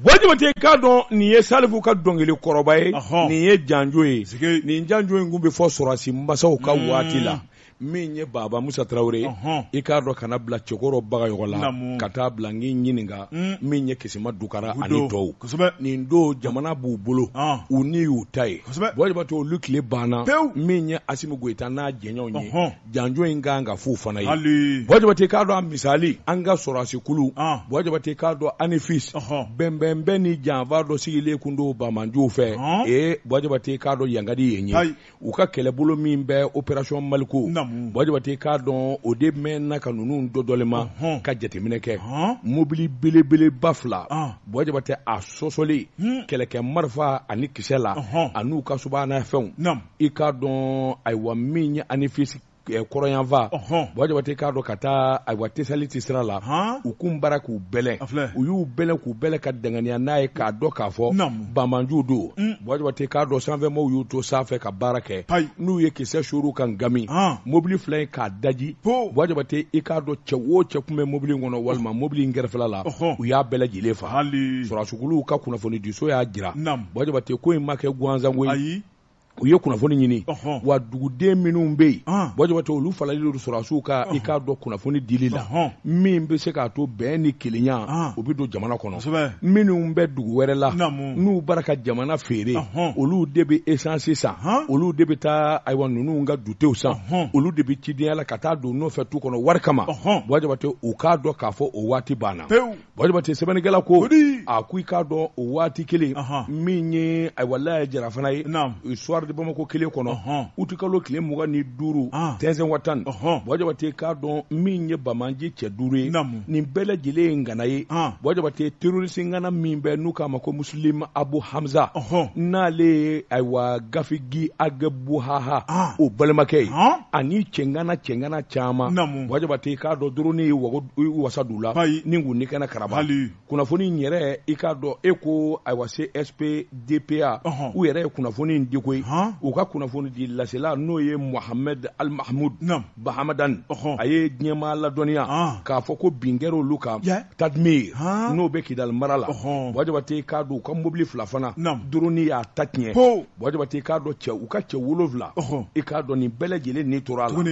Wajibate k'a dɔn nin ye Salifu ka dɔnkili kɔrɔba ye nin ye janjo ye nin janjo in kun bɛ fɔ Sɔrɔsi masaw ka waati la min ye Baba Musa Tarawele i k'a dɔn kana bila cɛkɔrɔ Bagayɔgɔ la ka taa bila ngi ɲininka min ye Kisima Dukara ani tɔw nin don jamana b'u bolo u ni y'u ta ye Wajibate olu tile banna min ye Asimu Goyita n'a jɛɲɔgɔnw ye janjo in kan ka f'u fana ye Wajibate k'a dɔn a misali an ka Sɔrɔsi kulu Wajibate k'a dɔn Anifis bɛnbɛnbɛn ni janfa dɔ sigilen kun don Bamanjuw fɛ Wajibate k'a dɔn Yankadi ye ɲɛ u ka kɛlɛbolo min bɛ opération Maliko Wajibate k'a dɔn o de mɛnna ka ninnu dɔdɔlema ka jateminɛ kɛ mobili belebeleba 2 Wajibate a sɔsɔlen kɛlɛkɛ marifa ani kisɛ la an'u ka subahana fɛnw i k'a dɔn ayiwa min ye Anifis kɔrɔyanfa Wajibate k'a dɔn ka taa ayiwa Tesali ti sira la u kun bara k'u bɛlɛ u y'u bɛlɛ ka danganiya n'a ye k'a dɔn k'a fɔ Bamanjuw don Wajibate k'a dɔn sanfɛmɔɔw y'u to sanfɛ ka baara kɛ n'u ye kisɛ suru ka ngami mobili fila in k'a daji Wajibate i k'a dɔn cɛ o cɛ kun bɛ mobili in kɔnɔ walima mobili in kɛrɛfɛla la u y'a bɛɛ lajɛlen fa Sɔrɔsukuluw ka kunnafoni diso y'a jira Wajibate ko in ma kɛ gansanko ye u ye kunnafoni ɲini wa duguden minnu bɛ yen Wajibate olu falali don Sɔrɔsiw ka i k'a dɔn kunnafoni dili la min bɛ se k'a to bɛn ni kelenya u bɛ don jamana kɔnɔ minnu bɛ dugu wɛrɛ la n'u bara ka jamana feere olu de bɛ essence san olu de bɛ taa ayiwa ninnu ka dutew san olu de bɛ cidenya la ka taa don nɔfɛ tu kɔnɔ wari kama Wajibate u k'a dɔn k'a fɔ o waati banna Wajibate sɛbɛnnikɛla ko a ko i k'a dɔn o waati kelen min ye ayiwa Laya Jara fana ye histoire de Bamako kelen kɔnɔ utikalo tile 25 tɛnsɛn watan Wajibate k'a dɔn min ye Bamanji cɛ 5 ye nin bɛɛ lajɛlen ye ngana ye Wajibate terroriste ngana min bɛ n'u k'a ma ko Muslim Abu Hamza n'ale ayiwa Gafigi Agbuhaha o balimakɛ ye ani cɛngana caman Wajibate k'a dɔn drone ye wasa d'u la ni ngu ni kana karaba kunnafoni in yɛrɛ i k'a dɔn e ko ayiwa CSP DPA u yɛrɛ ye kunnafoni in di koyi u ka kunnafoni di lasela n'o ye Mohamed Al Mahmoud Bahamadan a ye diɲɛmaa ladɔnniya k'a fɔ ko bin kɛra olu kan Tadmir n'o bɛ Kidali mara la Wajibate k'a dɔn u ka mobili 2 fana drone y'a ta tiɲɛ Wajibate k'a dɔn u ka cɛ 7 i k'a dɔn nin bɛɛ lajɛlen ni tora la